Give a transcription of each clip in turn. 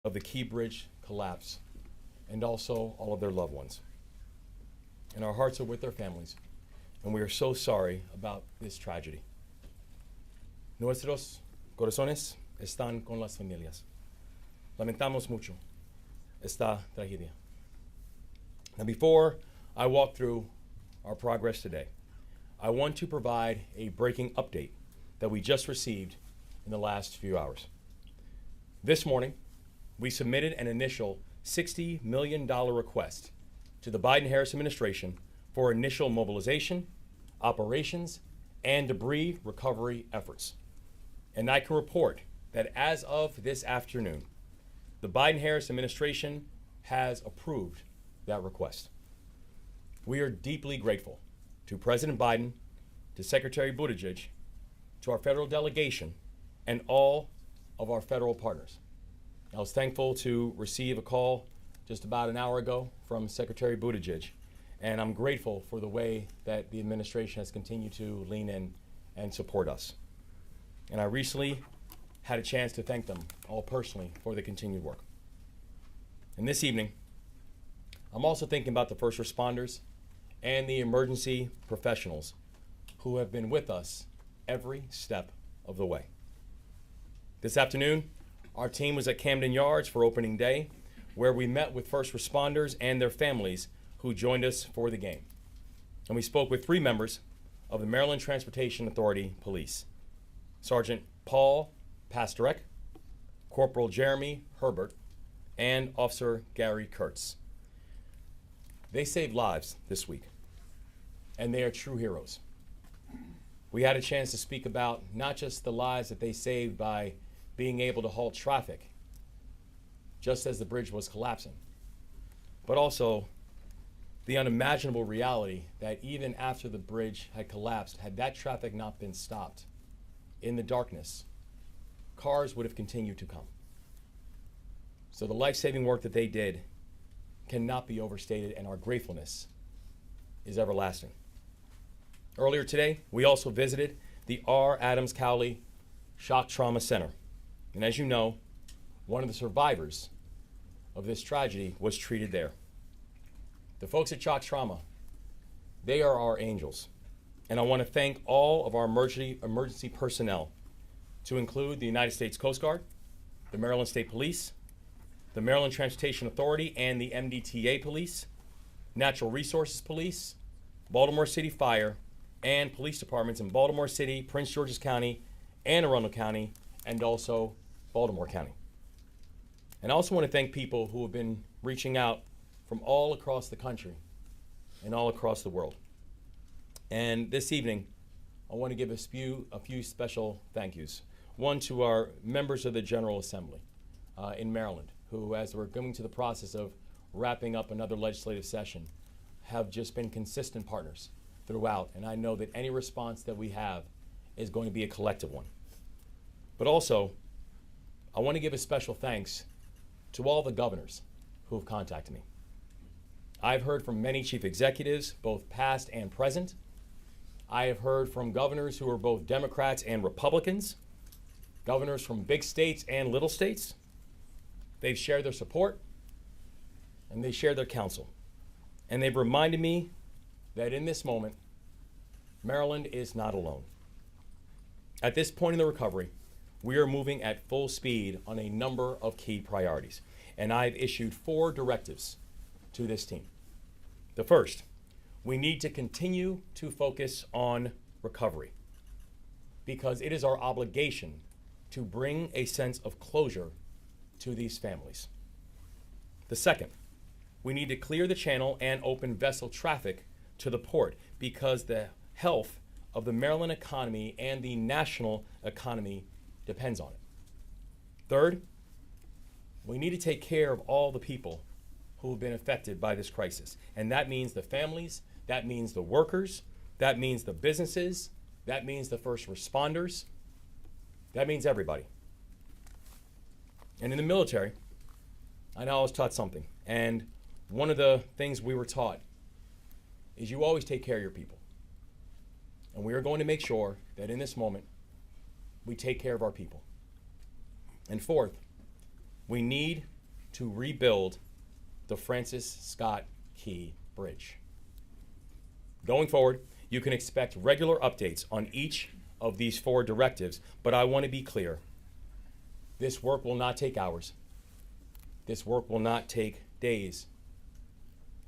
of the Key Bridge collapse and also all of their loved ones. And our hearts are with their families, and we are so sorry about this tragedy. Nuestros corazones están con las familias. Lamentamos mucho esta tragedia. Now, before I walk through our progress today, I want to provide a breaking update that we just received in the last few hours. This morning, we submitted an initial $60 million request to the Biden-Harris administration for initial mobilization, operations, and debris recovery efforts. And I can report that as of this afternoon, the Biden-Harris administration has approved that request. We are deeply grateful to President Biden, to Secretary Buttigieg, to our federal delegation, and all of our federal partners. I was thankful to receive a call just about an hour ago from Secretary Buttigieg, and I'm grateful for the way that the administration has continued to lean in and support us. And I recently had a chance to thank them all personally for the continued work. And this evening, I'm also thinking about the first responders and the emergency professionals who have been with us every step of the way. This afternoon, our team was at Camden Yards for opening day, where we met with first responders and their families who joined us for the game. And we spoke with 3 members of the Maryland Transportation Authority Police: Sergeant Paul Pastorek, Corporal Jeremy Herbert, and Officer Gary Kurtz. They saved lives this week, and they are true heroes. We had a chance to speak about not just the lives that they saved by being able to halt traffic just as the bridge was collapsing, but also the unimaginable reality that even after the bridge had collapsed, had that traffic not been stopped in the darkness, cars would have continued to come. So the life-saving work that they did cannot be overstated, and our gratefulness is everlasting. Earlier today, we also visited the R. Adams Cowley Shock Trauma Center. And as you know, one of the survivors of this tragedy was treated there. The folks at Shock Trauma, they are our angels. And I want to thank all of our emergency personnel, to include the United States Coast Guard, the Maryland State Police, the Maryland Transportation Authority and the MDTA Police, Natural Resources Police, Baltimore City Fire, and police departments in Baltimore City, Prince George's County, Anne Arundel County, and also Baltimore County. And I also want to thank people who have been reaching out from all across the country and all across the world. And this evening, I want to give a few special thank yous. One to our members of the General Assembly in Maryland, who, as we're going through the process of wrapping up another legislative session, have just been consistent partners throughout. And I know that any response that we have is going to be a collective one. But also, I want to give a special thanks to all the governors who have contacted me. I've heard from many chief executives, both past and present. I have heard from governors who are both Democrats and Republicans, governors from big states and little states. They've shared their support, and they shared their counsel. And they've reminded me that in this moment, Maryland is not alone. At this point in the recovery, we are moving at full speed on a number of key priorities, and I've issued 4 directives to this team. The first, we need to continue to focus on recovery, because it is our obligation to bring a sense of closure to these families. The second, we need to clear the channel and open vessel traffic to the port, because the health of the Maryland economy and the national economy depends on it. Third, we need to take care of all the people who have been affected by this crisis. And that means the families, that means the workers, that means the businesses, that means the first responders, that means everybody. And in the military, I know I was taught something. And one of the things we were taught is you always take care of your people. And we are going to make sure that in this moment, we take care of our people. And fourth, We need to rebuild the Francis Scott Key Bridge. Going forward, you can expect regular updates on each of these 4 directives, but I want to be clear. This work will not take hours. This work will not take days.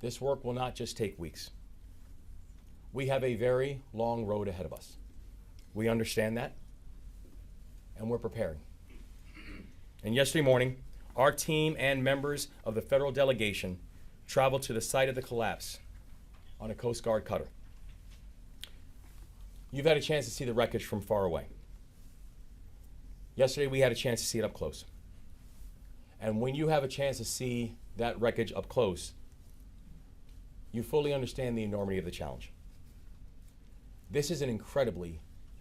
This work will not just take weeks. We have a very long road ahead of us. We understand that, and we're preparing. And yesterday morning, our team and members of the federal delegation traveled to the site of the collapse on a Coast Guard cutter. You've had a chance to see the wreckage from far away. Yesterday, we had a chance to see it up close. And when you have a chance to see that wreckage up close, you fully understand the enormity of the challenge. This is an incredibly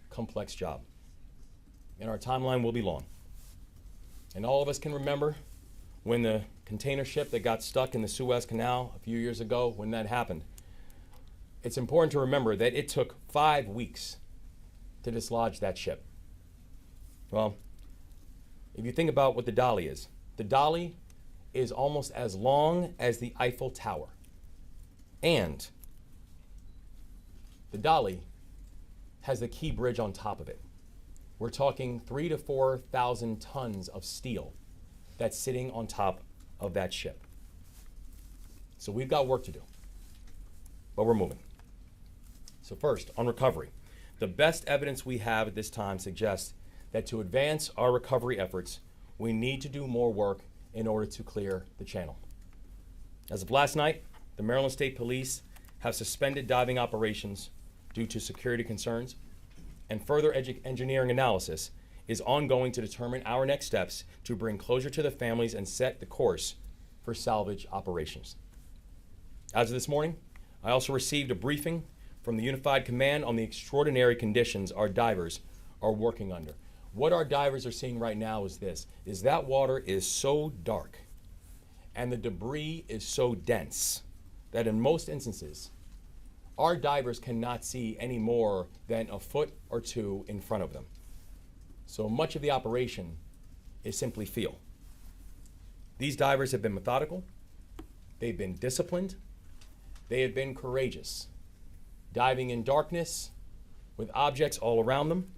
complex job, and our timeline will be long. And all of us can remember when the container ship that got stuck in the Suez Canal a few years ago, when that happened. It's important to remember that it took 5 weeks to dislodge that ship. Well, if you think about what the dolly is, the dolly is almost as long as the Eiffel Tower. And the dolly has the key bridge on top of it. We're talking 3,000 to 4,000 tons of steel that's sitting on top of that ship. So we've got work to do, but we're moving. So first, on recovery, the best evidence we have at this time suggests that to advance our recovery efforts, we need to do more work in order to clear the channel. As of last night, the Maryland State Police have suspended diving operations due to security concerns, and further engineering analysis is ongoing to determine our next steps to bring closure to the families and set the course for salvage operations. As of this morning, I also received a briefing from the Unified Command on the extraordinary conditions our divers are working under. What our divers are seeing right now is this, is that water is so dark and the debris is so dense that in most instances, our divers cannot see any more than a foot or 2 in front of them. So much of the operation is simply feel. These divers have been methodical, they've been disciplined, they have been courageous, diving in darkness with objects all around them.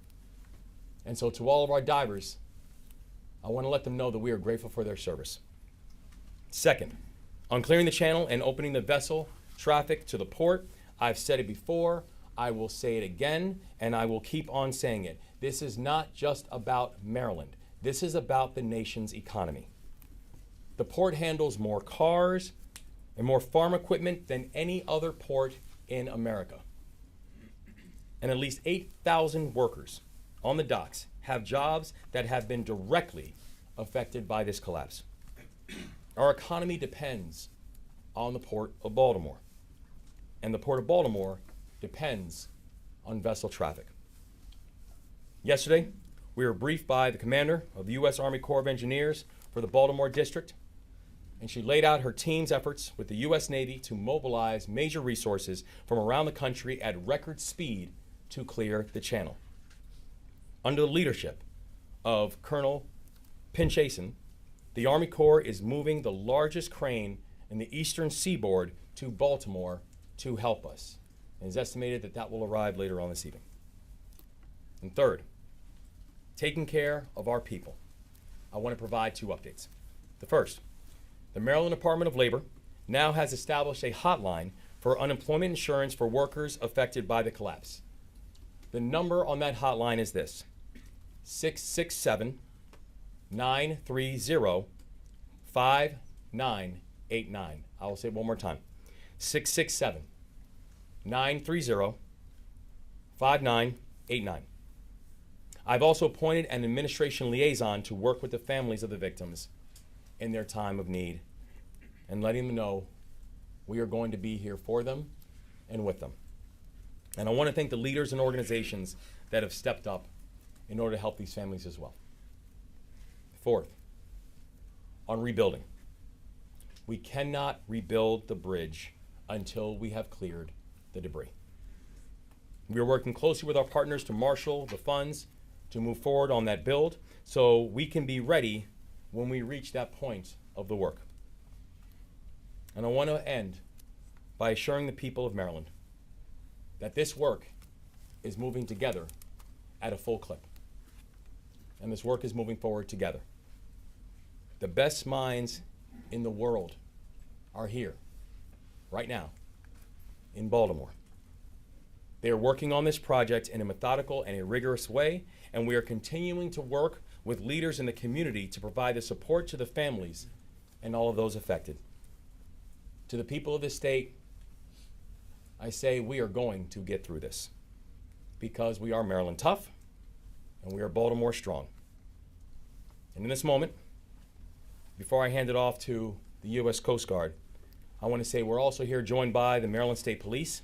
And so to all of our divers, I want to let them know that we are grateful for their service. Second, on clearing the channel and opening the vessel traffic to the port, I've said it before, I will say it again, and I will keep on saying it. This is not just about Maryland. This is about the nation's economy. The port handles more cars and more farm equipment than any other port in America. And at least 8,000 workers on the docks have jobs that have been directly affected by this collapse. Our economy depends on the Port of Baltimore, and the Port of Baltimore depends on vessel traffic. Yesterday, we were briefed by the commander of the U.S. Army Corps of Engineers for the Baltimore District, and she laid out her team's efforts with the U.S. Navy to mobilize major resources from around the country at record speed to clear the channel. Under the leadership of Colonel Pinchason, the Army Corps is moving the largest crane in the eastern seaboard to Baltimore to help us. It is estimated that that will arrive later on this evening. And third, taking care of our people. I want to provide 2 updates. The first, the Maryland Department of Labor now has established a hotline for unemployment insurance for workers affected by the collapse. The number on that hotline is this, 667-930-5989. I will say it one more time, 667-930-5989. I've also appointed an administration liaison to work with the families of the victims in their time of need and letting them know we are going to be here for them and with them. And I want to thank the leaders and organizations that have stepped up in order to help these families as well. Fourth, on rebuilding. We cannot rebuild the bridge until we have cleared the debris. We are working closely with our partners to marshal the funds to move forward on that build so we can be ready when we reach that point of the work. And I want to end by assuring the people of Maryland that this work is moving together at a full clip. And this work is moving forward together. The best minds in the world are here, right now, in Baltimore. They are working on this project in a methodical and a rigorous way, and we are continuing to work with leaders in the community to provide the support to the families and all of those affected. To the people of this state, I say we are going to get through this because we are Maryland tough and we are Baltimore strong. And in this moment, before I hand it off to the U.S. Coast Guard, I want to say we're also here joined by the Maryland State Police,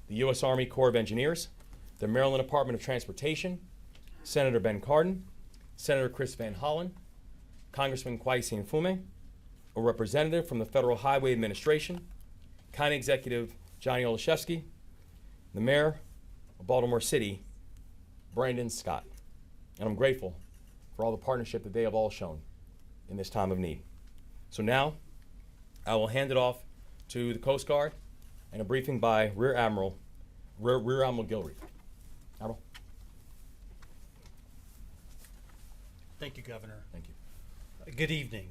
the U.S. Army Corps of Engineers, the Maryland Department of Transportation, Senator Ben Cardin, Senator Chris Van Hollen, Congressman Kwesi Mfume, a representative from the Federal Highway Administration, County Executive Johnny Olszewski, the Mayor of Baltimore City, Brandon Scott. And I'm grateful for all the partnership that they have all shown in this time of need. So now, I will hand it off to the Coast Guard and a briefing by Rear Admiral Gilreath. Admiral. Thank you, Governor. Thank you. Good evening.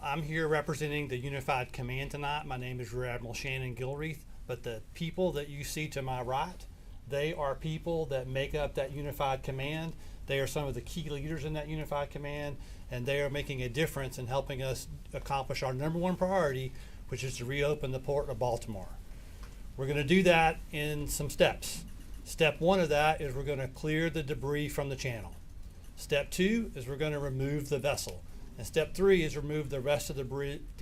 I'm here representing the Unified Command tonight. My name is Rear Admiral Shannon Gilreath, but the people that you see to my right, they are people that make up that Unified Command. They are some of the key leaders in that Unified Command, and they are making a difference in helping us accomplish our number one priority, which is to reopen the Port of Baltimore. We're going to do that in some steps. Step one of that is we're going to clear the debris from the channel. Step two is we're going to remove the vessel. And step three is remove the rest of the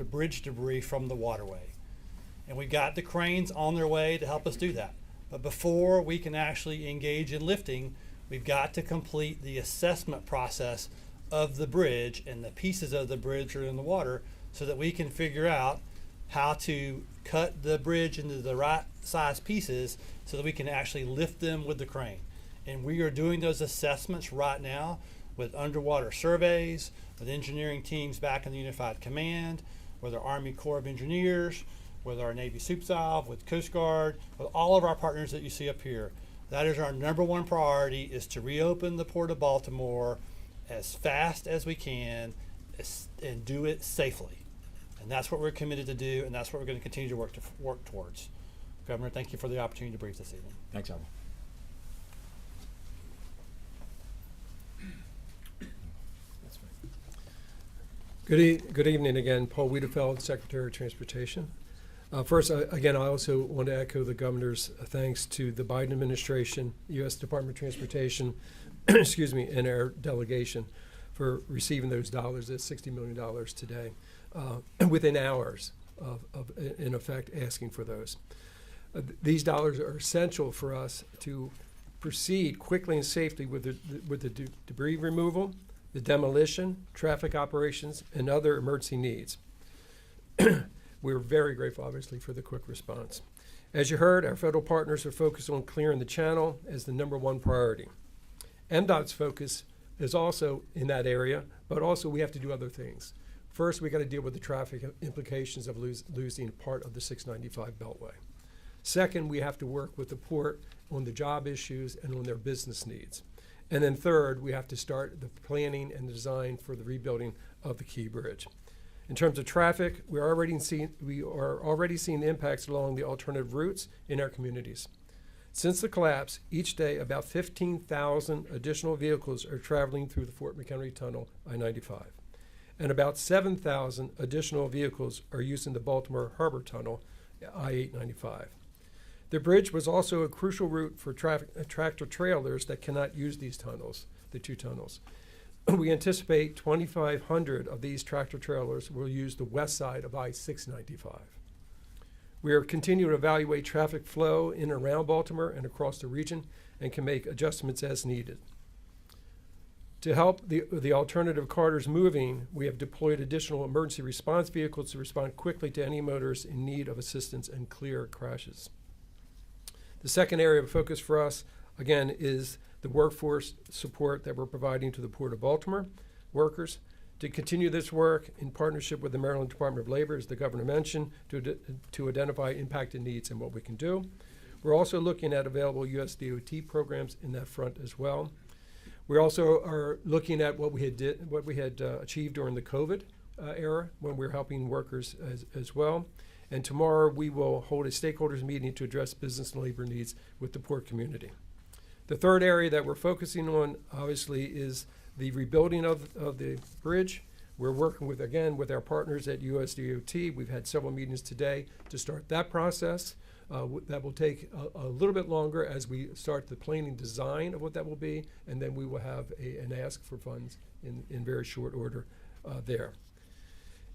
bridge debris from the waterway. And we got the cranes on their way to help us do that. But before we can actually engage in lifting, we've got to complete the assessment process of the bridge and the pieces of the bridge that are in the water so that we can figure out how to cut the bridge into the right size pieces so that we can actually lift them with the crane. And we are doing those assessments right now with underwater surveys, with engineering teams back in the Unified Command, with our Army Corps of Engineers, with our Navy SUPSALV, with Coast Guard, with all of our partners that you see up here. That is our number one priority, is to reopen the Port of Baltimore as fast as we can and do it safely. And that's what we're committed to do, and that's what we're going to continue to work towards. Governor, thank you for the opportunity to brief this evening. Thanks, Admiral. Good evening again. Paul Wiedefeld, Secretary of Transportation. First, again, I also want to echo the Governor's thanks to the Biden administration, U.S. Department of Transportation, excuse me, and our delegation for receiving those dollars, that $60 million today, within hours of, in effect, asking for those. These dollars are essential for us to proceed quickly and safely with the debris removal, the demolition, traffic operations, and other emergency needs. We're very grateful, obviously, for the quick response. As you heard, our federal partners are focused on clearing the channel as the number one priority. MDOT's focus is also in that area, but also we have to do other things. First, we got to deal with the traffic implications of losing part of the 695 Beltway. Second, we have to work with the port on the job issues and on their business needs. And then third, we have to start the planning and design for the rebuilding of the Key Bridge. In terms of traffic, we are already seeing the impacts along the alternative routes in our communities. Since the collapse, each day about 15,000 additional vehicles are traveling through the Fort McHenry Tunnel, I-95. And about 7,000 additional vehicles are using the Baltimore Harbor Tunnel, I-895. The bridge was also a crucial route for tractor trailers that cannot use these tunnels, the two tunnels. We anticipate 2,500 of these tractor trailers will use the west side of I-695. We are continuing to evaluate traffic flow in and around Baltimore and across the region and can make adjustments as needed. To help the alternative corridors moving, we have deployed additional emergency response vehicles to respond quickly to any motorists in need of assistance and clear crashes. The second area of focus for us, again, is the workforce support that we're providing to the Port of Baltimore workers To continue this work in partnership with the Maryland Department of Labor, as the governor mentioned, to identify impacted needs and what we can do. We're also looking at available USDOT programs in that front as well. We also are looking at what we had achieved during the COVID era when we were helping workers as well. And tomorrow we will hold a stakeholders meeting to address business and labor needs with the port community. The third area that we're focusing on, obviously, is the rebuilding of the bridge. We're working with our partners at USDOT. We've had several meetings today to start that process. That will take a little bit longer as we start the planning design of what that will be, and then we will have an ask for funds in very short order there.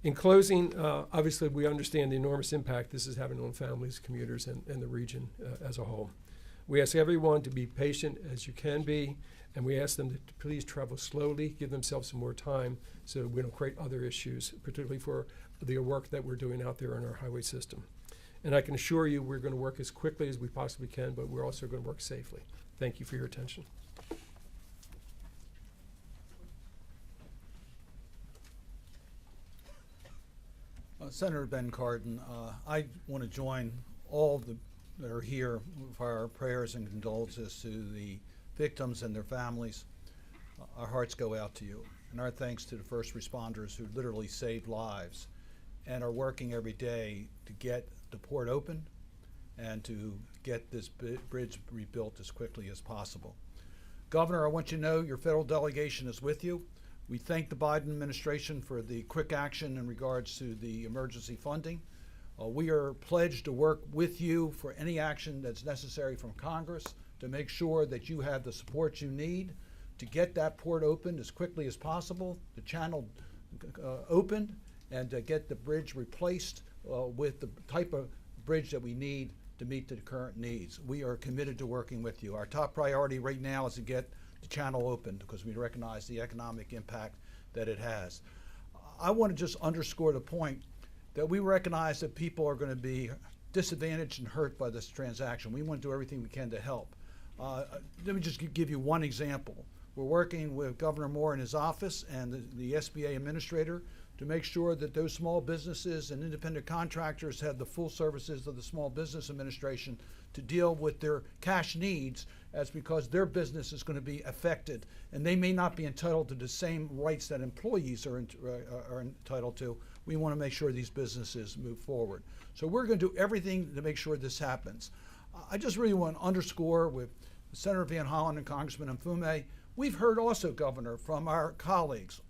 In closing, obviously we understand the enormous impact this is having on families, commuters, and the region as a whole. We ask everyone to be patient as you can be, and we ask them to please travel slowly, give themselves some more time so we don't create other issues, particularly for the work that we're doing out there in our highway system. And I can assure you we're going to work as quickly as we possibly can, but we're also going to work safely. Thank you for your attention. Senator Ben Cardin, I want to join all that are here for our prayers and condolences to the victims and their families. Our hearts go out to you, and our thanks to the first responders who literally saved lives and are working every day to get the port open and to get this bridge rebuilt as quickly as possible. Governor, I want you to know your federal delegation is with you. We thank the Biden administration for the quick action in regards to the emergency funding. We are pledged to work with you for any action that's necessary from Congress to make sure that you have the support you need to get that port opened as quickly as possible, the channel opened, and to get the bridge replaced with the type of bridge that we need to meet the current needs. We are committed to working with you. Our top priority right now is to get the channel opened because we recognize the economic impact that it has. I want to just underscore the point that we recognize that people are going to be disadvantaged and hurt by this transaction. We want to do everything we can to help. Let me just give you one example. We're working with Governor Moore in his office and the SBA administrator to make sure that those small businesses and independent contractors have the full services of the Small Business Administration to deal with their cash needs, as because their business is going to be affected and they may not be entitled to the same rights that employees are entitled to. We want to make sure these businesses move forward. So we're going to do everything to make sure this happens. I just really want to underscore with Senator Van Hollen and Congressman Mfume, we've heard also, Governor, from our colleagues,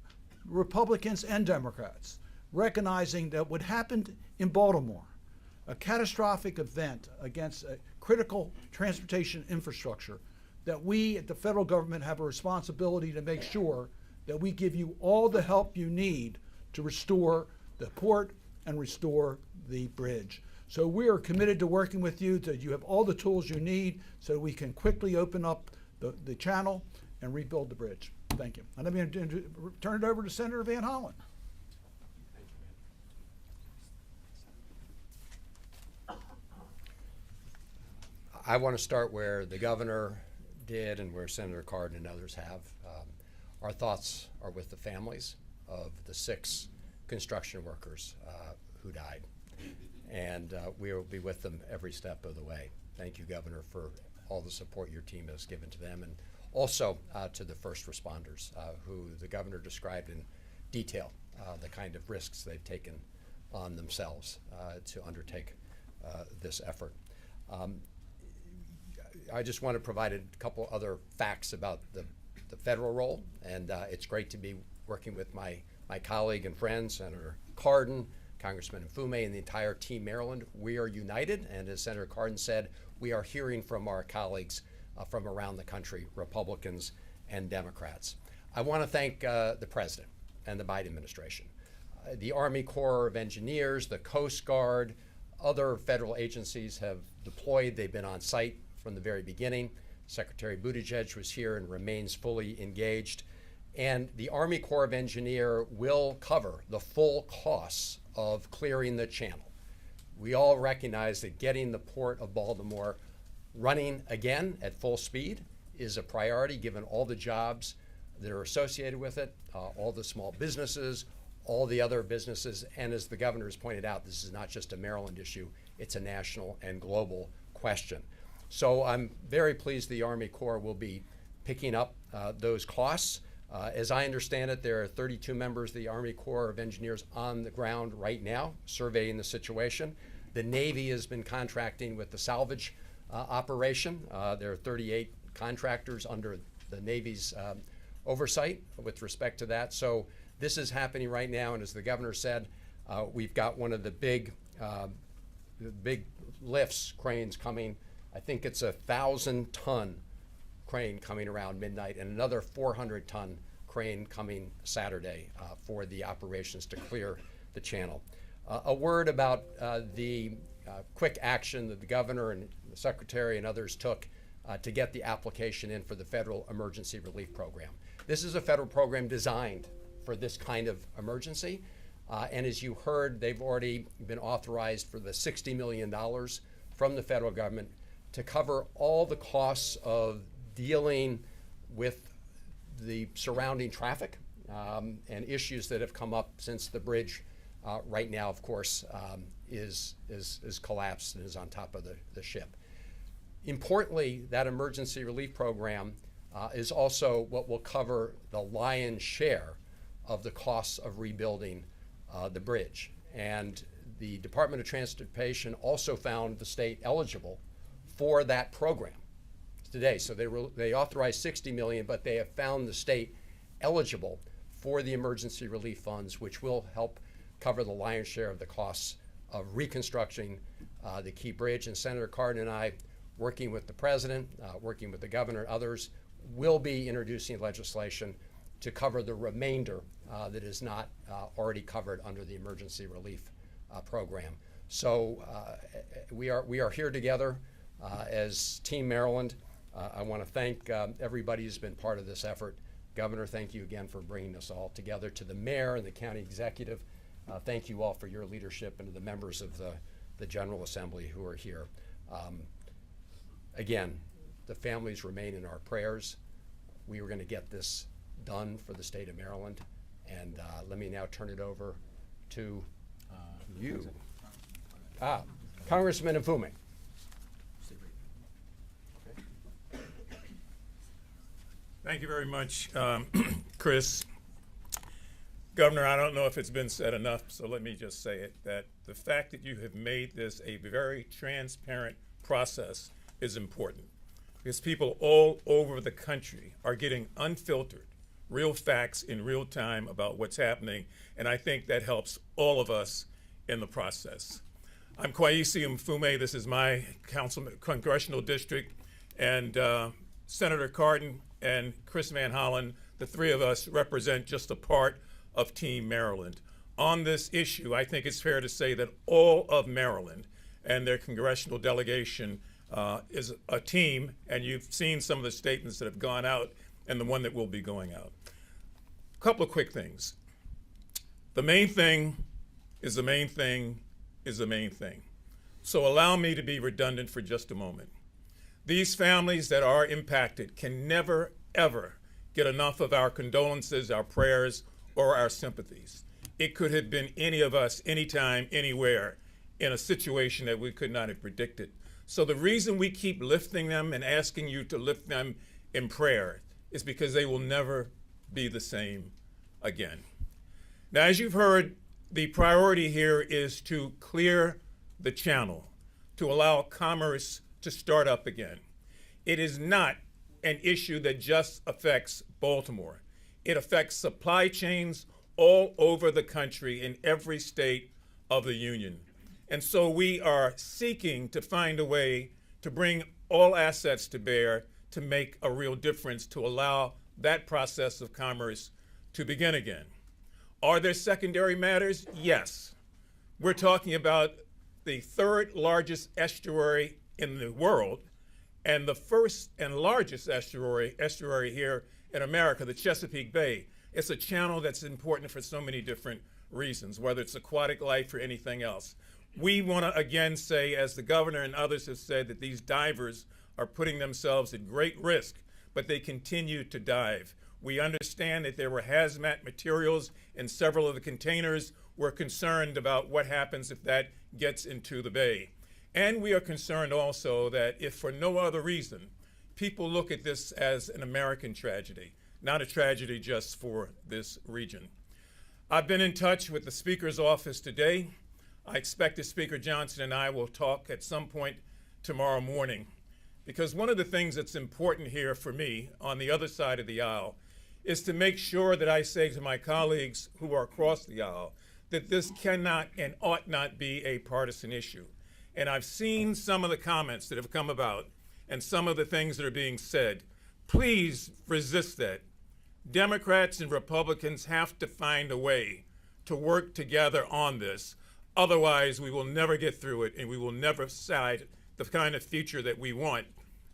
Republicans and Democrats, recognizing that what happened in Baltimore, a catastrophic event against a critical transportation infrastructure, that we at the federal government have a responsibility to make sure that we give you all the help you need to restore the port and restore the bridge. So we are committed to working with you, that you have all the tools you need so we can quickly open up the channel and rebuild the bridge. Thank you. And I'm going to turn it over to Senator Van Hollen. I want to start where the governor did and where Senator Cardin and others have. Our thoughts are with the families of the 6 construction workers who died. And we will be with them every step of the way. Thank you, Governor, for all the support your team has given to them, and also to the first responders who the governor described in detail, the kind of risks they've taken on themselves to undertake this effort. I just want to provide a couple other facts about the federal role, and it's great to be working with my colleague and friend, Senator Cardin, Congressman Mfume, and the entire team Maryland. We are united, and as Senator Cardin said, we are hearing from our colleagues from around the country, Republicans and Democrats. I want to thank the President and the Biden administration, the Army Corps of Engineers, the Coast Guard, other federal agencies have deployed. They've been on site from the very beginning. Secretary Buttigieg was here and remains fully engaged. And the Army Corps of Engineers will cover the full costs of clearing the channel. We all recognize that getting the Port of Baltimore running again at full speed is a priority given all the jobs that are associated with it, all the small businesses, all the other businesses, and as the governor has pointed out, this is not just a Maryland issue, it's a national and global question. So I'm very pleased the Army Corps will be picking up those costs. As I understand it, there are 32 members of the Army Corps of Engineers on the ground right now surveying the situation. The Navy has been contracting with the salvage operation. There are 38 contractors under the Navy's oversight with respect to that. So this is happening right now, and as the governor said, we've got one of the big lifts, cranes coming. I think it's a 1,000-ton crane coming around midnight, and another 400-ton crane coming Saturday for the operations to clear the channel. A word about the quick action that the governor and the secretary and others took to get the application in for the Federal Emergency Relief Program. This is a federal program designed for this kind of emergency. And as you heard, they've already been authorized for the $60 million from the federal government to cover all the costs of dealing with the surrounding traffic and issues that have come up since the bridge right now, of course, is collapsed and is on top of the ship. Importantly, that emergency relief program is also what will cover the lion's share of the costs of rebuilding the bridge. And the Department of Transportation also found the state eligible for that program today. So they authorized $60 million, but they have found the state eligible for the emergency relief funds, which will help cover the lion's share of the costs of reconstructing the key bridge. And Senator Cardin and I, working with the president, working with the governor and others, will be introducing legislation to cover the remainder that is not already covered under the emergency relief program. So we are here together as Team Maryland. I want to thank everybody who's been part of this effort. Governor, thank you again for bringing us all together. To the mayor and the county executive, thank you all for your leadership, and to the members of the General Assembly who are here. Again, the families remain in our prayers. We are going to get this done for the state of Maryland. And let me now turn it over to you. Congressman Mfume. Thank you very much, Chris. Governor, I don't know if it's been said enough, so let me just say it, that the fact that you have made this a very transparent process is important, because people all over the country are getting unfiltered, real facts in real time about what's happening, and I think that helps all of us in the process. I'm Kwesi Mfume. This is my congressional district, and Senator Cardin and Chris Van Hollen, the three of us represent just a part of Team Maryland. On this issue, I think it's fair to say that all of Maryland and their congressional delegation is a team, and you've seen some of the statements that have gone out and the one that will be going out. A couple of quick things. The main thing is the main thing is the main thing. So allow me to be redundant for just a moment. These families that are impacted can never, ever get enough of our condolences, our prayers, or our sympathies. It could have been any of us, anytime, anywhere, in a situation that we could not have predicted. So the reason we keep lifting them and asking you to lift them in prayer is because they will never be the same again. Now, as you've heard, the priority here is to clear the channel, to allow commerce to start up again. It is not an issue that just affects Baltimore. It affects supply chains all over the country in every state of the union. And so we are seeking to find a way to bring all assets to bear to make a real difference, to allow that process of commerce to begin again. Are there secondary matters? Yes. We're talking about the third largest estuary in the world and the first and largest estuary here in America, the Chesapeake Bay. It's a channel that's important for so many different reasons, whether it's aquatic life or anything else. We want to again say, as the governor and others have said, that these divers are putting themselves at great risk, but they continue to dive. We understand that there were hazmat materials in several of the containers. We're concerned about what happens if that gets into the bay. And we are concerned also that if for no other reason, people look at this as an American tragedy, not a tragedy just for this region. I've been in touch with the Speaker's office today. I expect that Speaker Johnson and I will talk at some point tomorrow morning, because one of the things that's important here for me on the other side of the aisle is to make sure that I say to my colleagues who are across the aisle that this cannot and ought not be a partisan issue. And I've seen some of the comments that have come about and some of the things that are being said. Please resist that. Democrats and Republicans have to find a way to work together on this. Otherwise, we will never get through it, and we will never decide the kind of future that we want,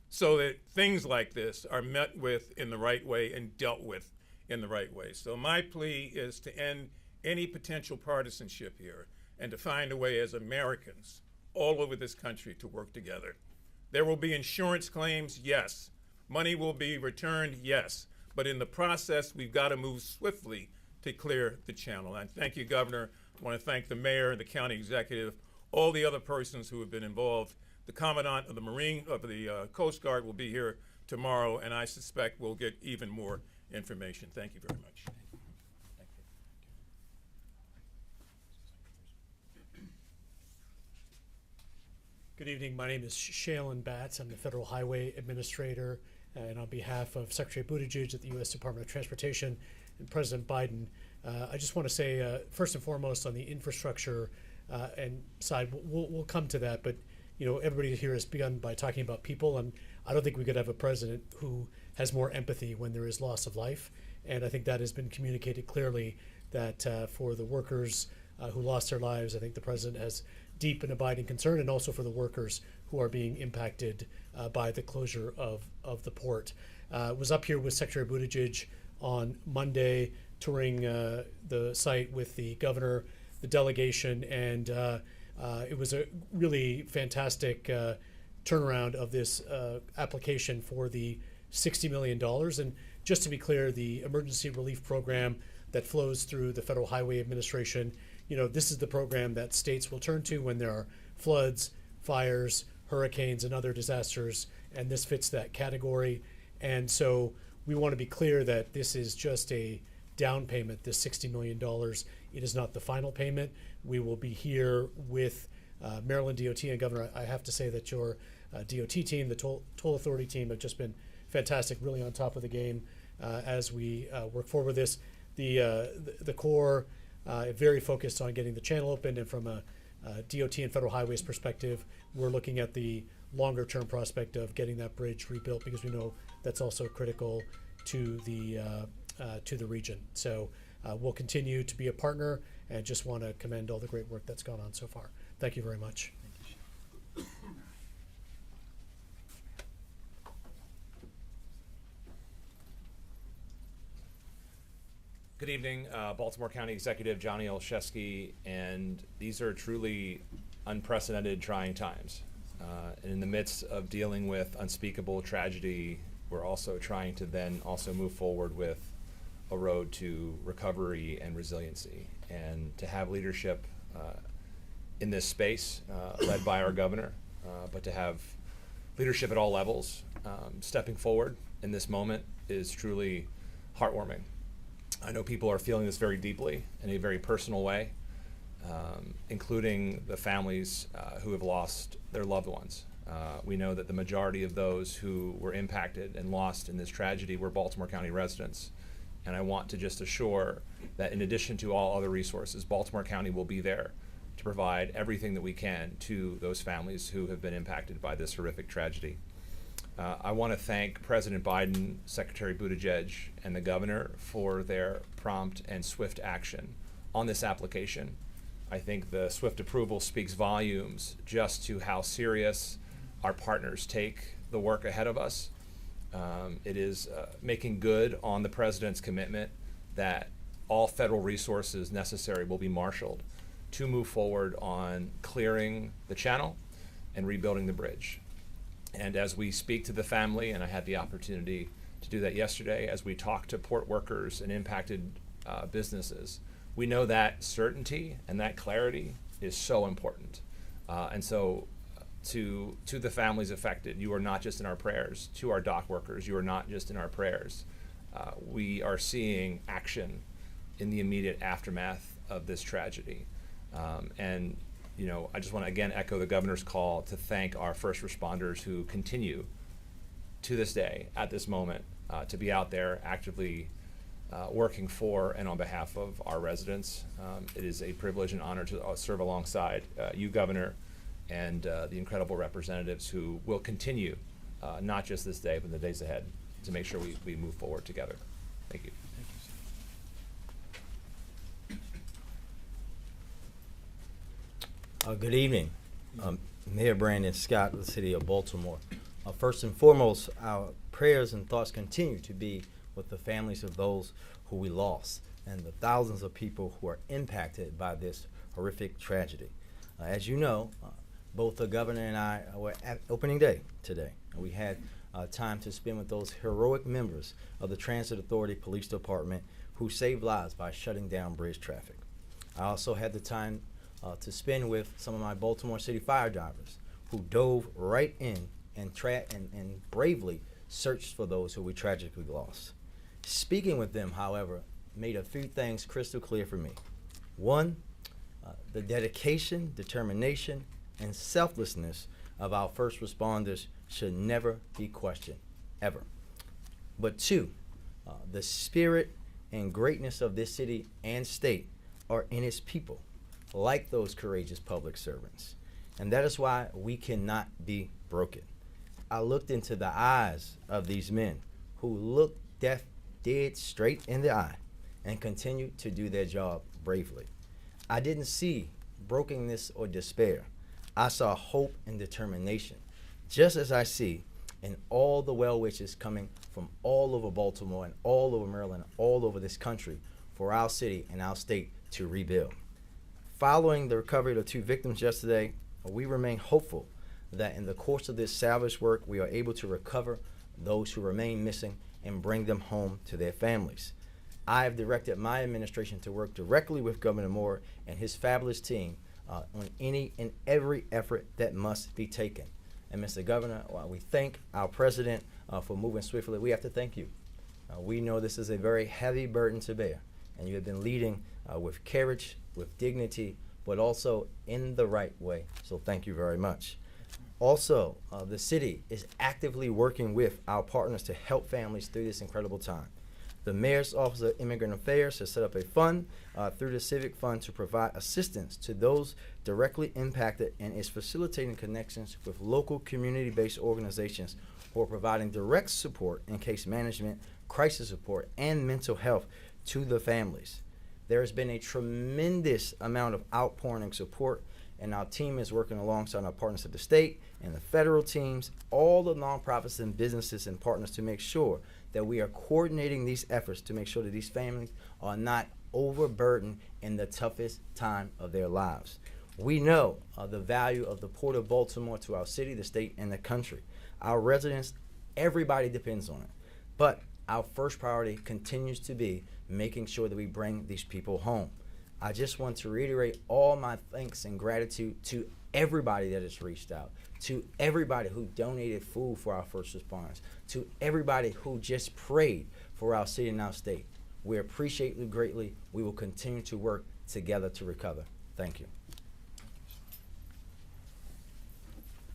so that things like this are met with in the right way and dealt with in the right way. So my plea is to end any potential partisanship here and to find a way as Americans all over this country to work together. There will be insurance claims, yes. Money will be returned, yes. But in the process, we've got to move swiftly to clear the channel. And thank you, Governor. I want to thank the mayor, the county executive, all the other persons who have been involved. The Commandant of the Coast Guard will be here tomorrow, and I suspect we'll get even more information. Thank you very much. Good evening. My name is Shailen Batts. I'm the Federal Highway Administrator, and on behalf of Secretary Buttigieg at the U.S. Department of Transportation and President Biden, I just want to say, first and foremost, on the infrastructure and side, we'll come to that, but you know, everybody here has begun by talking about people, and I don't think we could have a president who has more empathy when there is loss of life. And I think that has been communicated clearly that for the workers who lost their lives, I think the president has deep and abiding concern, and also for the workers who are being impacted by the closure of the port. Was up here with Secretary Buttigieg on Monday, touring the site with the governor, the delegation, and it was a really fantastic turnaround of this application for the $60 million. And just to be clear, the emergency relief program that flows through the Federal Highway Administration, you know, this is the program that states will turn to when there are floods, fires, hurricanes, and other disasters, and this fits that category. And so we want to be clear that this is just a down payment, this $60 million. It is not the final payment. We will be here with Maryland DOT, and Governor, I have to say that your DOT team, the toll authority team, have just been fantastic, really on top of the game as we work forward with this. The Corps very focused on getting the channel open, and from a DOT and Federal Highways perspective, we're looking at the longer term prospect of getting that bridge rebuilt, because we know that's also critical to the region. So we'll continue to be a partner, and just want to commend all the great work that's gone on so far. Thank you very much. Good evening, Baltimore County Executive Johnny Olszewski, and these are truly unprecedented, trying times. And in the midst of dealing with unspeakable tragedy, we're also trying to then also move forward with a road to recovery and resiliency. And to have leadership in this space, led by our governor, but to have leadership at all levels stepping forward in this moment is truly heartwarming. I know people are feeling this very deeply in a very personal way, including the families who have lost their loved ones. We know that the majority of those who were impacted and lost in this tragedy were Baltimore County residents. And I want to just assure that in addition to all other resources, Baltimore County will be there to provide everything that we can to those families who have been impacted by this horrific tragedy. I want to thank President Biden, Secretary Buttigieg, and the governor for their prompt and swift action on this application. I think the swift approval speaks volumes just to how serious our partners take the work ahead of us. It is making good on the president's commitment that all federal resources necessary will be marshaled to move forward on clearing the channel and rebuilding the bridge. And as we speak to the family, and I had the opportunity to do that yesterday as we talked to port workers and impacted businesses. We know that certainty and that clarity is so important. And so to the families affected, you are not just in our prayers. To our dock workers, you are not just in our prayers. We are seeing action in the immediate aftermath of this tragedy. And you know, I just want to again echo the governor's call to thank our first responders who continue to this day, at this moment, to be out there actively working for and on behalf of our residents. It is a privilege and honor to serve alongside you, Governor, and the incredible representatives who will continue, not just this day, but in the days ahead, to make sure we move forward together. Thank you. Good evening. Mayor Brandon Scott of the City of Baltimore. First and foremost, our prayers and thoughts continue to be with the families of those who we lost and the thousands of people who are impacted by this horrific tragedy. As you know, both the governor and I were at opening day today. We had time to spend with those heroic members of the Transit Authority Police Department who saved lives by shutting down bridge traffic. I also had the time to spend with some of my Baltimore City fire divers who dove right in and bravely searched for those who we tragically lost. Speaking with them, however, made a few things crystal clear for me. One, the dedication, determination, and selflessness of our first responders should never be questioned, ever. But two, the spirit and greatness of this city and state are in its people, like those courageous public servants. And that is why we cannot be broken. I looked into the eyes of these men who looked death dead straight in the eye and continued to do their job bravely. I didn't see brokenness or despair. I saw hope and determination, just as I see in all the well wishes coming from all over Baltimore and all over Maryland, all over this country for our city and our state to rebuild. Following the recovery of the two victims yesterday, we remain hopeful that in the course of this salvage work, we are able to recover those who remain missing and bring them home to their families. I have directed my administration to work directly with Governor Moore and his fabulous team on any and every effort that must be taken. And Mr. Governor, while we thank our president for moving swiftly, we have to thank you. We know this is a very heavy burden to bear, and you have been leading with courage, with dignity, but also in the right way. So thank you very much. Also, the city is actively working with our partners to help families through this incredible time. The Mayor's Office of Immigrant Affairs has set up a fund through the Civic Fund to provide assistance to those directly impacted and is facilitating connections with local community-based organizations who are providing direct support in case management, crisis support, and mental health to the families. There has been a tremendous amount of outpouring and support, and our team is working alongside our partners at the state and the federal teams, all the nonprofits and businesses and partners to make sure that we are coordinating these efforts to make sure that these families are not overburdened in the toughest time of their lives. We know the value of the Port of Baltimore to our city, the state, and the country. Our residents, everybody depends on it. But our first priority continues to be making sure that we bring these people home. I just want to reiterate all my thanks and gratitude to everybody that has reached out, to everybody who donated food for our first responders, to everybody who just prayed for our city and our state. We appreciate you greatly. We will continue to work together to recover. Thank you.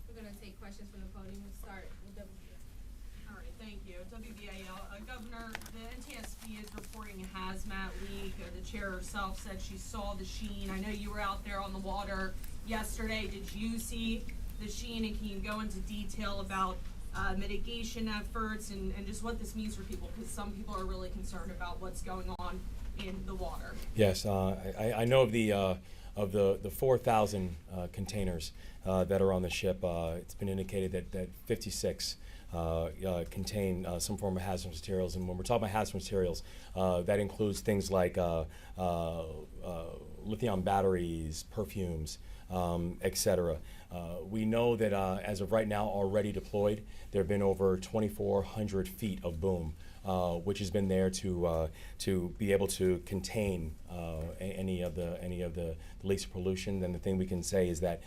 We're going to take questions from the podium. We'll start with WBA. All right, thank you. WBAL. Governor, the NTSB is reporting a hazmat leak. The chair herself said she saw the sheen. I know you were out there on the water yesterday. Did you see the sheen, and can you go into detail about mitigation efforts and just what this means for people? Because some people are really concerned about what's going on in the water. Yes, I know of the 4,000 containers that are on the ship. It's been indicated that 56 contain some form of hazardous materials. And when we're talking about hazardous materials, that includes things like lithium batteries, perfumes, etc. We know that as of right now, already deployed, there have been over 2,400 feet of boom, which has been there to be able to contain any of the leaks of pollution. And the thing we can say is that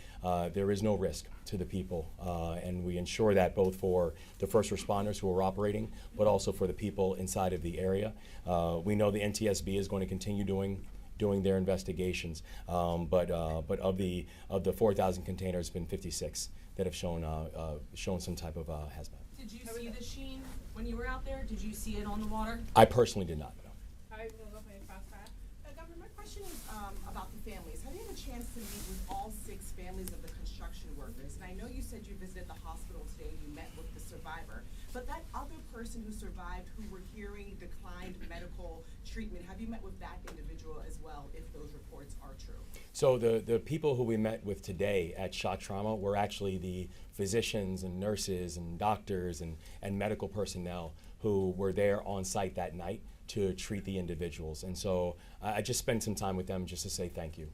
there is no risk to the people, and we ensure that both for the first responders who are operating, but also for the people inside of the area. We know the NTSB is going to continue doing their investigations, but of the 4,000 containers, been 56 that have shown some type of hazmat. Did you see the sheen when you were out there? Did you see it on the water? I personally did not know. All right, we're gonna go for the crossfire. Governor, my question is about the families. Have you had a chance to meet with all 6 families of the construction workers? And I know you said you visited the hospital today and you met with the survivor, but that other person who survived, who we're hearing declined medical treatment, have you met with that individual as well, if those reports are true? So the people who we met with today at Shock Trauma were actually the physicians and nurses and doctors and medical personnel who were there on site that night to treat the individuals. And so I just spent some time with them just to say thank you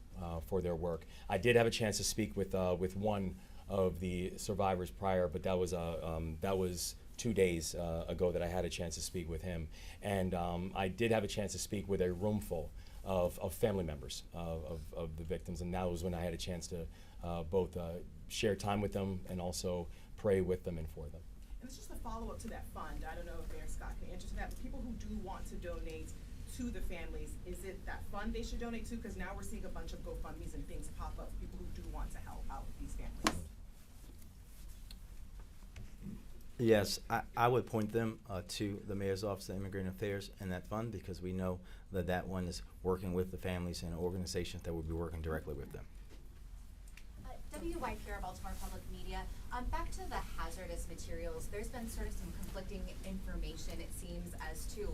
for their work. I did have a chance to speak with one of the survivors prior, but that was 2 days ago that I had a chance to speak with him. And I did have a chance to speak with a room full of family members of the victims, and that was when I had a chance to both share time with them and also pray with them and for them. And it's just a follow-up to that fund. I don't know if Mayor Scott can answer to that, but people who do want to donate to the families, is it that fund they should donate to? Because now we're seeing a bunch of GoFundMes and things pop up, people who do want to help out these families. Yes, I would point them to the Mayor's Office of Immigrant Affairs and that fund, because we know that that one is working with the families and organizations that will be working directly with them. WY PR, Baltimore Public Media. Back to the hazardous materials, there's been sort of some conflicting information, it seems, as to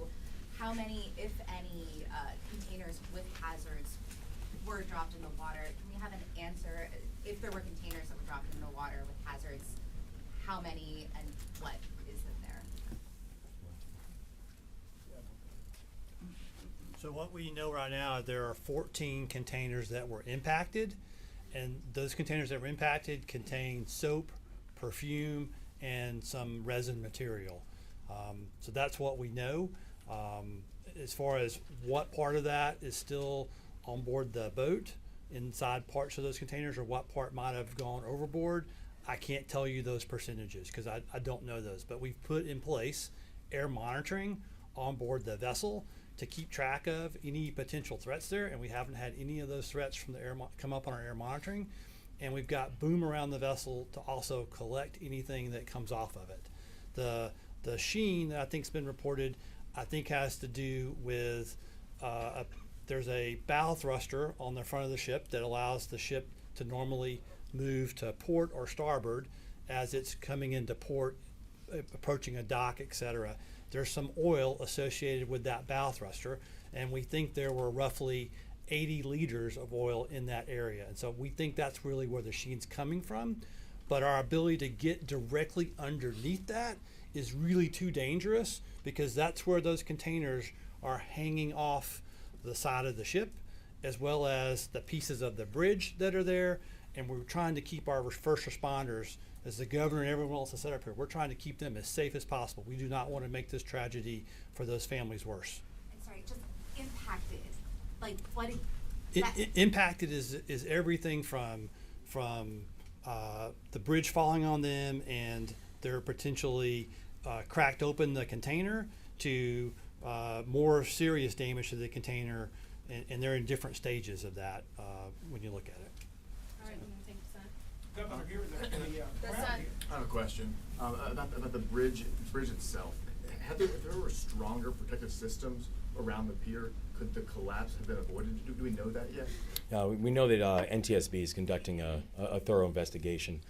how many, if any, containers with hazards were dropped in the water. Can we have an answer? If there were containers that were dropped in the water with hazards, how many and what is in there? So what we know right now, there are 14 containers that were impacted, and those containers that were impacted contain soap, perfume, and some resin material. So that's what we know. As far as what part of that is still on board the boat, inside parts of those containers, or what part might have gone overboard, I can't tell you those percentages because I don't know those. But we've put in place air monitoring on board the vessel to keep track of any potential threats there, and we haven't had any of those threats from the air come up on our air monitoring. And we've got boom around the vessel to also collect anything that comes off of it. The sheen that I think's been reported, I think has to do with there's a bow thruster on the front of the ship that allows the ship to normally move to port or starboard as it's coming into port, approaching a dock, etc. There's some oil associated with that bow thruster, and we think there were roughly 80 liters of oil in that area. And so we think that's really where the sheen's coming from. But our ability to get directly underneath that is really too dangerous, because that's where those containers are hanging off the side of the ship, as well as the pieces of the bridge that are there. And we're trying to keep our first responders, as the governor and everyone else has set up here, we're trying to keep them as safe as possible. We do not want to make this tragedy for those families worse. I'm sorry, just impacted, like what? Impacted is everything from the bridge falling on them and they're potentially cracked open the container, to more serious damage to the container, and they're in different stages of that when you look at it. All right, we're gonna take the sun. Governor, here in the The crowd sun. here. I have a question about the bridge itself. If there were stronger protective systems around the pier, could the collapse have been avoided? Do we know that yet? We know that NTSB is conducting a thorough investigation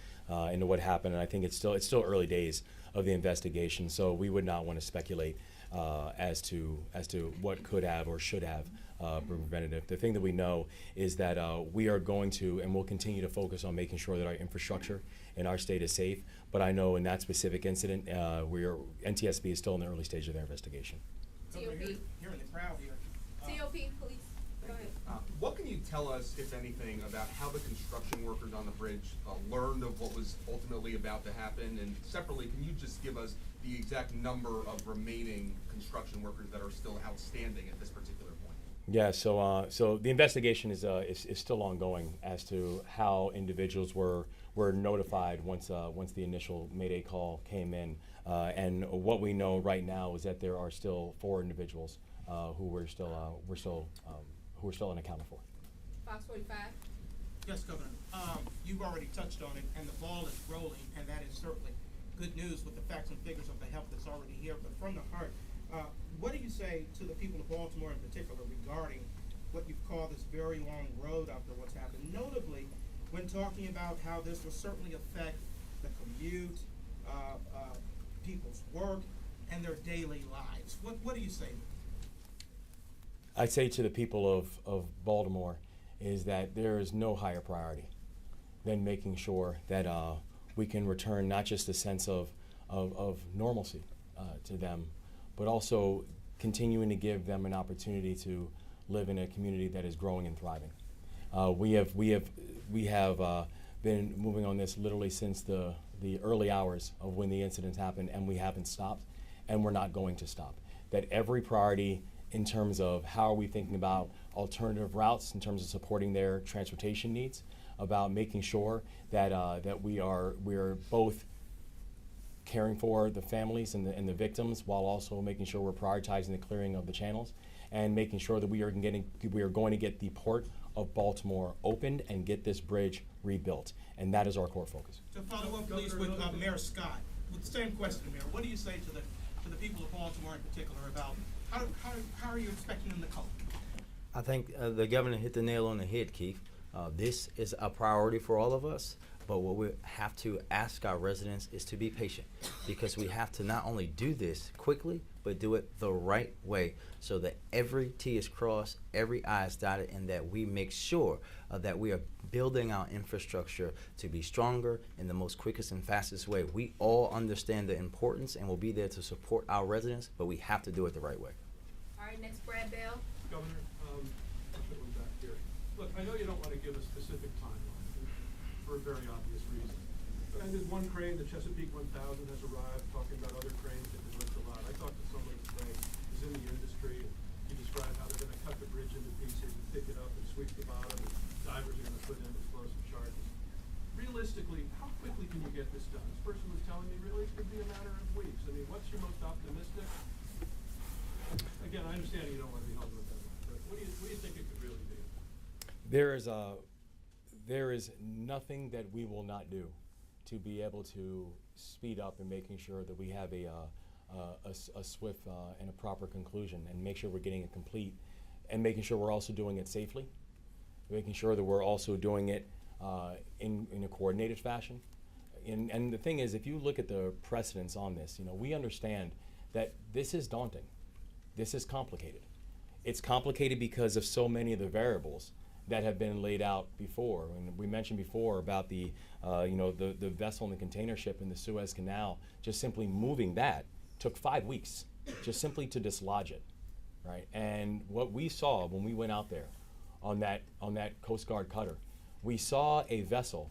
into what happened, and I think it's still early days of the investigation. So we would not want to speculate as to what could have or should have been preventative. The thing that we know is that we are going to and will continue to focus on making sure that our infrastructure in our state is safe. But I know in that specific incident, NTSB is still in the early stage of their investigation. TOP. Here in the crowd here. TOP, police. Go ahead. What can you tell us, if anything, about how the construction workers on the bridge learned of what was ultimately about to happen? And separately, can you just give us the exact number of remaining construction workers that are still outstanding at this particular point? Yeah, so the investigation is still ongoing as to how individuals were notified once the initial Mayday call came in, and what we know right now is that there are still 4 individuals who were still unaccounted for. Fox 45. Yes, Governor. You've already touched on it, and the ball is rolling, and that is certainly good news with the facts and figures of the help that's already here. But from the heart, what do you say to the people of Baltimore in particular regarding what you've called this very long road after what's happened? Notably, when talking about how this will certainly affect the commute, people's work, and their daily lives. What do you say? I'd say to the people of Baltimore is that there is no higher priority than making sure that we can return not just a sense of normalcy to them, but also continuing to give them an opportunity to live in a community that is growing and thriving. We have been moving on this literally since the early hours of when the incidents happened, and we haven't stopped, and we're not going to stop. That every priority in terms of how are we thinking about alternative routes, in terms of supporting their transportation needs, about making sure that that we are both caring for the families and the victims, while also making sure we're prioritizing the clearing of the channels, and making sure that we are going to get the Port of Baltimore opened and get this bridge rebuilt, and that is our core focus. To follow up, please, with Mayor Scott, with the same question, Mayor, what do you say to the people of Baltimore in particular about how are you expecting them to cope? I think the governor hit the nail on the head, Keith. This is a priority for all of us, but what we have to ask our residents is to be patient, because we have to not only do this quickly, but do it the right way so that every T is crossed, every I is dotted, and that we make sure that we are building our infrastructure to be stronger in the most quickest and fastest way. We all understand the importance and will be there to support our residents, but we have to do it the right way. All right, next, Brad Bell. Governor, back here. Look, I know you don't want to give a specific timeline for a very obvious reason. But there's one crane, the Chesapeake 1000, has arrived, talking about other cranes that can lift a lot. I talked to somebody today who's in the industry, and he described how they're going to cut the bridge into pieces and pick it up and sweep the bottom, and divers are going to put in explosive charges. Realistically, how quickly can you get this done? This person was telling me really it could be a matter of weeks. I mean, what's your most optimistic? Again, I understand you don't want to be held with that, but what do you think it could really be? There is nothing that we will not do to be able to speed up and making sure that we have a swift and a proper conclusion, and make sure we're getting it complete, and making sure we're also doing it safely, making sure that we're also doing it in a coordinated fashion. And the thing is, if you look at the precedents on this, we understand that this is daunting. This is complicated. It's complicated because of so many of the variables that have been laid out before. And we mentioned before about the vessel and the container ship in the Suez Canal. Just simply moving that took 5 weeks, just simply to dislodge it, right? And what we saw when we went out there on that Coast Guard cutter, we saw a vessel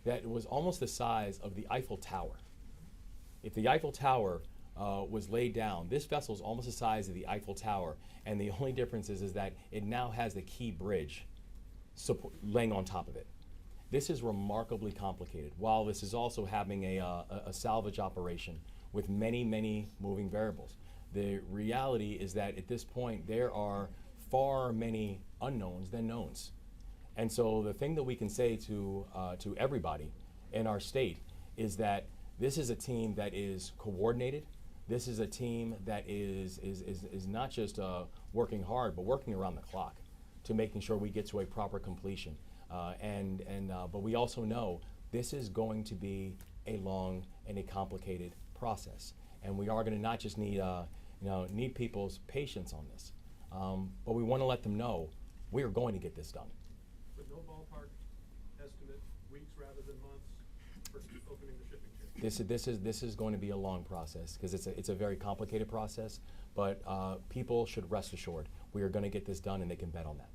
that was almost the size of the Eiffel Tower. If the Eiffel Tower was laid down, this vessel is almost the size of the Eiffel Tower, and the only difference is that it now has the key bridge laying on top of it. This is remarkably complicated, while this is also having a salvage operation with many, many moving variables. The reality is that at this point, there are far many unknowns than knowns. And so the thing that we can say to everybody in our state is that this is a team that is coordinated. This is a team that is not just working hard, but working around the clock to making sure we get to a proper completion. But we also know this is going to be a long and a complicated process, and we are going to not just need people's patience on this, but we want to let them know we are going to get this done. But no ballpark estimate, weeks rather than months for opening the shipping channel. This is going to be a long process because it's a very complicated process, but people should rest assured we are going to get this done, and they can bet on that.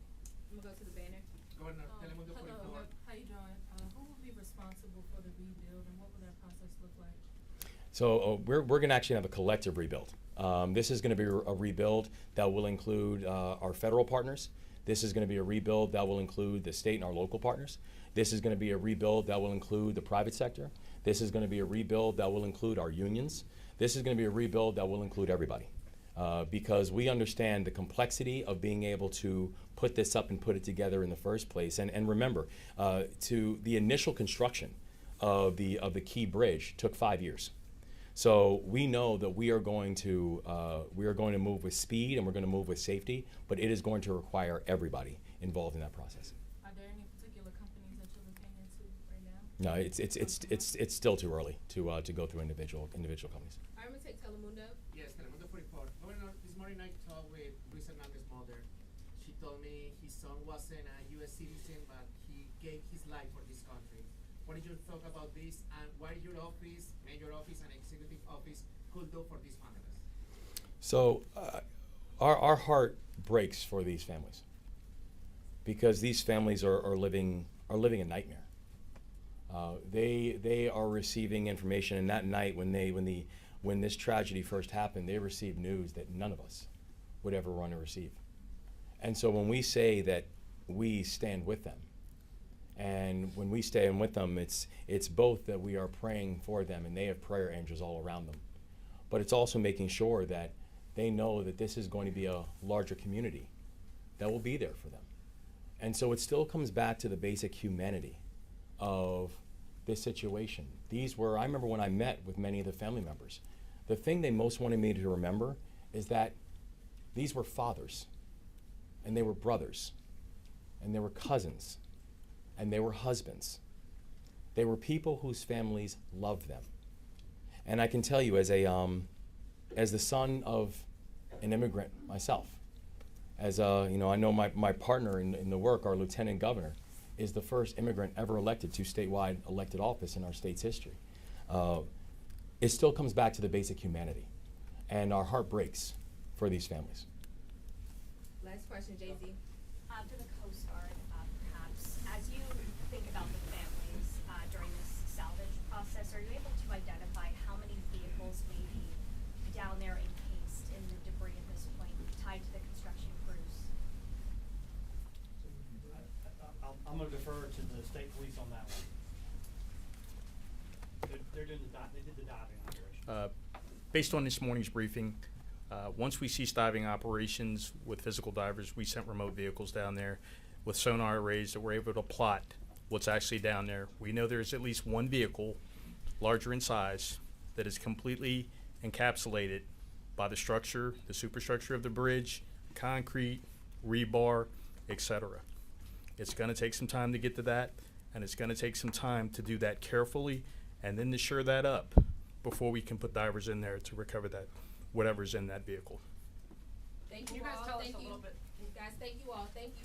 I'm gonna go to the rebuild, and what will that process look like? So we're going to actually have a collective rebuild. This is going to be a rebuild that will include our federal partners. This is going to be a rebuild that will include the state and our local partners. This is going to be a rebuild that will include the private sector. This is going to be a rebuild that will include our unions. This is going to be a rebuild that will include everybody. Because we understand the complexity of being able to put this up and put it together in the first place. And remember, to the initial construction of the Key Bridge took 5 years. So we know that we are going to move with speed and we're going to move with safety, but it is going to require everybody involved in that process. Are there any particular companies that you're looking into right now? No, it's still too early to go through individual companies. I'm gonna take Telemundo. Yes, Telemundo 44. Governor, this morning I talked with Luis Hernandez's mother. She told me his son wasn't a U.S. citizen, but he gave his life for this country. What did you talk about this, and what your office, mayor office, and executive office could do for these families? So our heart breaks for these families because these families are living a nightmare. They are receiving information, and that night when this tragedy first happened, they received news that none of us would ever want to receive. And so when we say that we stand with them, and when we stand with them, it's both that we are praying for them and they have prayer angels all around them, but it's also making sure that they know that this is going to be a larger community that will be there for them. And so it still comes back to the basic humanity of this situation. I remember when I met with many of the family members, the thing they most wanted me to remember is that these were fathers, and they were brothers, and they were cousins, and they were husbands. They were people whose families loved them. And I can tell you, as the son of an immigrant myself, I know my partner in the work, our lieutenant governor, is the first immigrant ever elected to statewide elected office in our state's history. It still comes back to the basic humanity, and our heart breaks for these families. Last question, Jay-Z. To the Coast Guard, perhaps, as you think about the families during this salvage process, are you able to identify how many vehicles may be down there encased in the debris at this point, tied to the construction crews? I'm gonna defer to the state police on that one. They did the diving operation. Based on this morning's briefing, once we ceased diving operations with physical divers, we sent remote vehicles down there with sonar arrays that were able to plot what's actually down there. We know there's at least one vehicle, larger in size, that is completely encapsulated by the structure, the superstructure of the bridge, concrete, rebar, etc. It's going to take some time to get to that, and it's going to take some time to do that carefully and then to shore that up before we can put divers in there to recover that, whatever's in that vehicle. Thank Can you you guys all. tell us Thank a you. little bit? Guys, thank you all. Thank you.